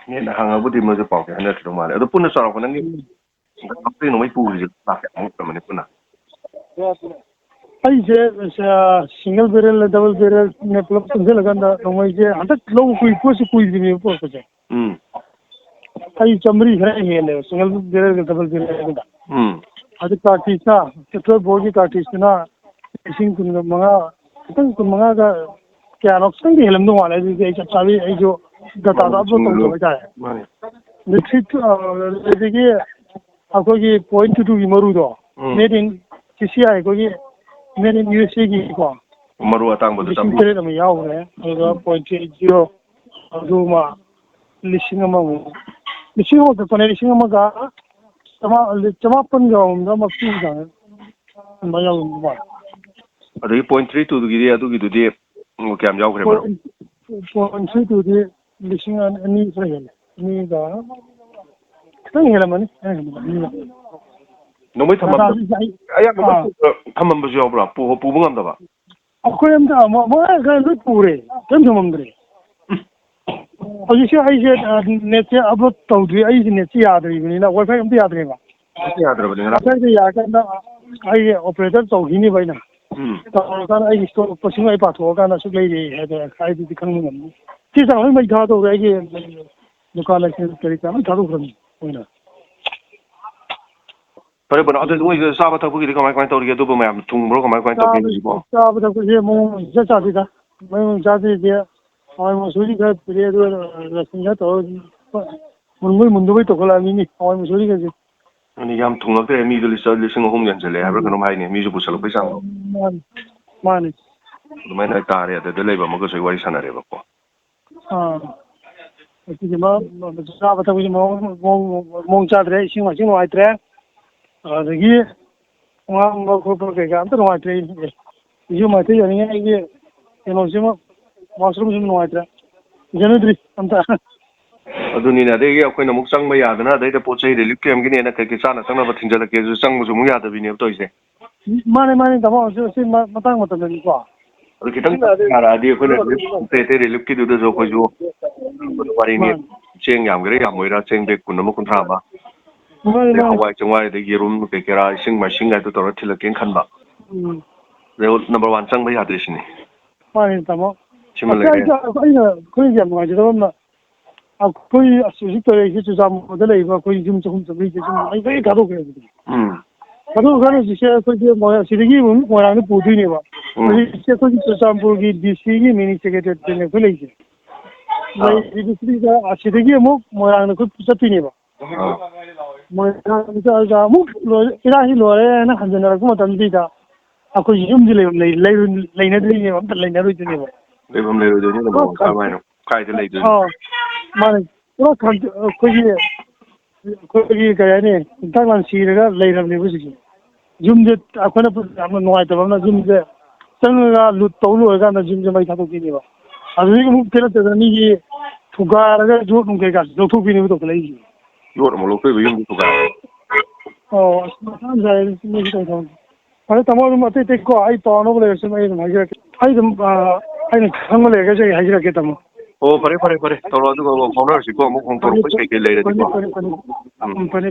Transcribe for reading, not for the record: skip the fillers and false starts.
ꯅꯦꯠꯅ ꯍꯪꯉꯕꯨꯗꯤ ꯃꯣꯏꯁꯨ ꯄꯥꯎ ꯀꯩ ꯍꯥꯏꯅꯔꯛꯈꯤꯗꯧ ꯃꯥꯜꯂꯦ ꯑꯗꯣ ꯄꯨꯟꯅ ꯆꯥꯎꯔꯥꯛꯄ ꯅꯪꯒꯤ ꯀꯩ ꯅꯣꯡꯃꯩ ꯄꯨꯔꯤꯁꯦ ꯂꯥꯛꯀꯦ ꯑꯃꯨꯛꯇꯃꯅꯤ ꯄꯨꯟꯅ ꯑꯩꯁꯦ ꯁꯤꯡꯒꯜ ꯕꯦꯔꯦꯜ ꯗꯕꯜ ꯕꯦꯔꯦꯜꯅ ꯄꯨꯂꯞ ꯄꯨꯟꯁꯤꯜꯂꯀꯥꯟꯗ ꯅꯣꯡꯃꯩꯁꯦ ꯍꯟꯗꯛ ꯂꯧ ꯄꯣꯠꯁꯤ ꯀꯨꯏꯗ꯭ꯔꯤꯕꯅꯦꯕ ꯄꯨꯔꯛꯄꯁꯦ ꯑꯩ 100 ꯈꯔ ꯍꯦꯜꯂꯦꯕ ꯁꯤꯡꯒꯜ ꯕꯦꯔꯦꯜꯒ ꯗꯕꯜ ꯕꯦꯔꯦꯜꯒꯗ ꯑꯗꯨ ꯀꯥꯔꯇꯤꯁꯅ 12 ꯕꯣꯔꯒꯤ ꯀꯥꯔꯇꯤꯁꯇꯨꯅ 15,000 ꯈꯤꯇꯪ 15ꯒ ꯀꯌꯥꯅꯣ ꯈꯤꯇꯪꯗꯤ ꯍꯦꯜꯂꯝꯗꯧ ꯃꯥꯜꯂꯦ ꯑꯗꯨꯗꯤ ꯑꯩ ꯆꯞ ꯆꯥꯕꯤ ꯑꯩꯁꯨ ꯗꯇꯥꯗꯣ ꯑꯞꯂꯣꯗ ꯇꯧꯗꯕ ꯍꯥꯏꯇꯥꯔꯦ ꯑꯗꯒꯤ ꯑꯩꯈꯣꯏꯒꯤ .22ꯒꯤ ꯃꯔꯨꯗꯣ ꯃꯦꯠ ꯏꯟ CCI ꯑꯩꯈꯣꯏꯒꯤ ꯃꯦꯠ ꯏꯟ USAꯒꯤꯀꯣ ꯃꯔꯨ ꯑꯇꯥꯡꯕꯗꯨ 8,000 ꯑꯃ ꯌꯥꯎꯈ꯭ꯔꯦ ꯑꯗꯨꯒ .30 ꯑꯗꯨꯃ 1,000 ꯑꯃꯃꯨꯛ 1,000ꯒ 1,800 ꯑꯃ ꯄꯤꯕꯖꯥꯠꯅꯤ ꯑꯗꯨꯃꯥꯏꯅ ꯌꯥꯎꯔꯝꯗꯧ ꯃꯥꯜꯂꯦ ꯑꯗꯒꯤ .32ꯗꯨꯒꯤꯗꯤ ꯑꯗꯨꯒꯤꯗꯨꯗꯤ ꯀꯌꯥꯝ ꯌꯥꯎꯈ꯭ꯔꯦ ꯃꯔꯨ .32ꯗꯤ 2,000 ꯈꯔ ꯍꯦꯜꯂꯦ 2ꯒ खितंग हेलमनी नोंमै अयाबा थमम्बसु यावब्रा पुबा ngamdaba अखोय अमदा मोय गा लुत पुरे केम थममद्रे हजिसे आइसे नेट से अपलोड तौद्री आइसे नेट से याद्रिबनिना वाईफाई अमदा याद्रेबा याद्रबनिना वाईफाई याकंदा आइ ऑपरेटर तौहिनी बाइना तौरकान आइ स्टोर पसिंग आइ पाथोकाना सु लेरि हेदे खाइदि खंगमनि ति जावै मै था तो आइ दुकान लाइसे करी काम था तो खरम होइना फरे बना अदे मोइ साबा थकपुगी कमाय कमाय तौरिगे दुबो मयाम थुंगब्रो कमाय कमाय तौगे बो साबा थकपुगी मो चादिदा मै चादि दे आइ मसुरी का पिरे दो रसिंगा तो मुनबै मुनदबै तोखला मिनि आइ मसुरी का अनि याम थुंगलते मी दो लिसिंग अहुम यानचले हाब्रा कनो हाइने मी जु बुसल पैसा माने दुमाइना तारे अदे लेबा मगो सोइ वारि सानारे बको ꯑꯁꯤꯗꯤ ꯆꯥꯕ ꯊꯛꯄꯁꯤ ꯃꯑꯣꯡ ꯆꯥꯗ꯭ꯔꯦ ꯏꯁꯤꯡ ꯃꯥꯏꯁꯤꯡ ꯅꯨꯡꯉꯥꯏꯇ꯭ꯔꯦ ꯑꯗꯒꯤ ꯉꯥꯡꯕ ꯈꯣꯠꯄ ꯀꯩꯀꯥ ꯑꯝꯇ ꯅꯨꯡꯉꯥꯏꯇ꯭ꯔꯦ ꯏꯁꯨ ꯃꯥꯏꯊꯩ ꯌꯥꯅꯤꯡꯉꯥꯏ ꯑꯩꯒꯤ ꯀꯩꯅꯣꯁꯤꯃ ꯋꯥꯁꯔꯨꯝꯁꯤꯃ ꯅꯨꯡꯉꯥꯏꯇ꯭ꯔꯦ ꯐꯖꯅꯗ꯭ꯔꯤ ꯑꯝꯇ ꯑꯗꯨꯅꯤꯅꯦ ꯑꯗꯒꯤ ꯑꯩꯈꯣꯏꯅ ꯑꯃꯨꯛ ꯆꯪꯕ ꯌꯥꯗꯅ ꯑꯗꯩꯗ ꯄꯣꯠ ꯆꯩ ꯔꯤꯂꯤꯐ ꯀꯦꯝꯒꯤꯅꯦꯅ ꯀꯩꯀꯩ ꯆꯥꯅ ꯊꯛꯅꯕ ꯊꯤꯡꯖꯤꯜꯂꯛꯀꯦꯁꯨ ꯆꯪꯕꯁꯨ ꯑꯃꯨꯛ ꯌꯥꯗꯕꯤꯅꯦꯕ ꯇꯧꯔꯤꯁꯦ ꯃꯥꯅꯦ ꯇꯥꯃꯣ ꯁꯤ ꯃꯇꯥꯡ ꯃꯇꯝꯗꯅꯤꯀꯣ ꯑꯗꯨ ꯈꯤꯇꯪ ꯌꯥꯔꯛꯑꯗꯤ ꯑꯩꯈꯣꯏꯅ ꯑꯇꯩ ꯔꯤꯂꯤꯐꯀꯤꯗꯨꯗꯁꯨ ꯑꯩꯈꯣꯏꯁꯨ ꯋꯥꯔꯤꯅꯤ ꯆꯦꯡ ꯌꯥꯝꯒꯦꯔꯥ ꯌꯥꯝꯃꯣꯏꯔꯥ ꯆꯦꯡ ꯕꯦꯒ 20 30 ꯑꯃ ꯍꯋꯥꯏ ꯆꯦꯡꯋꯥꯏ ꯑꯗꯒꯤ ꯌꯦꯔꯨꯝ ꯀꯩꯀꯩꯔꯥ ꯏꯁꯤꯡ ꯃꯥꯏꯁꯤꯡ ꯒꯥꯏꯗꯣ ꯇꯧꯔ ꯊꯤꯜꯂꯛꯀꯦꯅ ꯈꯟꯕ नंबर 1 चंग भाई आदेश ने माने तमो अꯩꯅ ꯑꯩꯈꯣꯏ ꯌꯥꯝ ꯅꯨꯡꯉꯥꯏꯖꯗꯕ ꯑꯃ ꯑꯩꯈꯣꯏ ꯑꯁꯤꯁꯤ ꯇꯧꯔꯤꯁꯤ ꯆꯨꯔꯆꯥꯟꯄꯨꯔꯗ ꯂꯩꯕ ꯑꯩꯈꯣꯏ ꯌꯨꯝ ꯆꯍꯨꯝ ꯆꯥꯝꯃꯔꯤꯁꯦ ꯁꯨꯝ ꯑꯩ ꯂꯣꯏ ꯊꯥꯗꯣꯛꯈ꯭ꯔꯦ ꯊꯥꯗꯣꯛꯈ꯭ꯔꯒ ꯍꯧꯖꯤꯛꯁꯦ ꯑꯩꯈꯣꯏꯁꯦ ꯑꯁꯤꯗꯒꯤ ꯑꯃꯨꯛ ꯃꯣꯏꯔꯥꯡꯗ ꯄꯨꯗꯣꯏꯅꯦꯕ ꯍꯧꯖꯤꯛꯁꯦ ꯑꯩꯈꯣꯏꯒꯤ ꯆꯨꯔꯆꯥꯟꯄꯨꯔꯒꯤ DCꯒꯤ ꯃꯤꯅꯤ ꯁꯦꯀ꯭ꯔꯦꯇꯔꯤꯌꯦꯠꯅꯦ ꯑꯩꯈꯣꯏ ꯂꯩꯁꯦ ꯗꯤꯁꯇ꯭ꯔꯤꯛꯇ ꯑꯁꯤꯗꯒꯤ ꯑꯃꯨꯛ ꯃꯣꯏꯔꯥꯡꯗ ꯑꯩꯈꯣꯏ ꯆꯠꯇꯣꯏꯅꯦꯕ ꯃꯣꯏꯔꯥꯡꯗ ꯑꯃꯨꯛ ꯏꯔꯥꯡꯁꯤ ꯂꯣꯏꯔꯦꯅ ꯍꯟꯖꯟꯅꯔꯛꯄ ꯃꯇꯝꯁꯤꯗ ꯑꯩꯈꯣꯏ ꯌꯨꯝꯁꯤ ꯂꯩꯅꯗ꯭ꯔꯤꯅꯦꯕ ꯑꯝꯇ ꯂꯩꯅꯔꯣꯏꯗꯣꯏꯅꯦꯕ लेबम ले रोदे ने कामाइनो कायदे लेदे माने पुरा अꯩꯈꯣꯏꯒꯤ ꯀꯩ ꯍꯥꯏꯅꯤ ꯏꯟꯇꯥꯛ ꯂꯥꯟꯁꯤꯔꯒ ꯂꯩꯔꯕꯅꯦꯕ ꯍꯧꯖꯤꯛꯁꯦ ꯌꯨꯝꯁꯦ ꯑꯩꯈꯣꯏꯅ ꯌꯥꯝꯅ ꯅꯨꯡꯉꯥꯏꯇꯕ ꯑꯃꯅ ꯌꯨꯝꯁꯦ ꯆꯪꯉꯒ ꯂꯨꯠ ꯇꯧ ꯂꯣꯏꯔꯀꯥꯟꯗ ꯌꯨꯝꯁꯦ ꯃꯩ ꯊꯥꯗꯣꯛꯄꯤꯅꯦꯕ ꯑꯗꯨꯗꯒꯤ ꯑꯃꯨꯛ ꯅꯠꯇꯗꯅ ꯃꯤꯒꯤ ꯊꯨꯒꯥꯏꯔꯒ ꯌꯣꯠ ꯅꯨꯡ ꯀꯩꯀꯥꯁꯦ ꯂꯧꯊꯣꯛꯄꯤꯅꯦꯕ ꯇꯧꯈꯠꯂꯛꯏꯁꯦ ꯌꯣꯠ ꯑꯃꯨꯛ ꯂꯧꯊꯣꯛꯏꯕ ꯌꯨꯝꯗꯤ ꯊꯨꯒꯥꯏ ꯑꯁ ꯃꯊꯥ ꯌꯥꯝ ꯁꯥꯏ ꯃꯣꯏꯁꯤ ꯇꯧꯊꯣꯛꯑꯅꯤ ꯐꯔꯦ ꯇꯥꯃꯣ ꯑꯗꯨꯝ ꯑꯇꯩ ꯀꯣ ꯑꯩ ꯄꯥꯎ ꯑꯅꯧꯕ ꯂꯩꯔꯁꯨ ꯑꯩ ꯑꯗꯨꯝ ꯍꯥꯏꯖꯔꯛꯀꯦ ꯑꯩ ꯑꯗꯨꯝ ꯑꯩꯅ ꯈꯪꯕ ꯂꯩꯔꯒꯁꯨ ꯑꯩ ꯍꯥꯏꯖꯔꯛꯀꯦ ꯇꯥꯃꯣ ꯑꯣ ꯐꯔꯦ ꯇꯧꯔꯣ ꯑꯗꯨꯒ ꯐꯥꯎꯅꯔꯁꯤꯀꯣ ꯑꯃꯨꯛ ꯍꯣꯡꯇꯣꯔꯛꯄ ꯀꯩꯀꯩ ꯂꯩꯔꯗꯤꯀꯣ ꯐꯅꯤ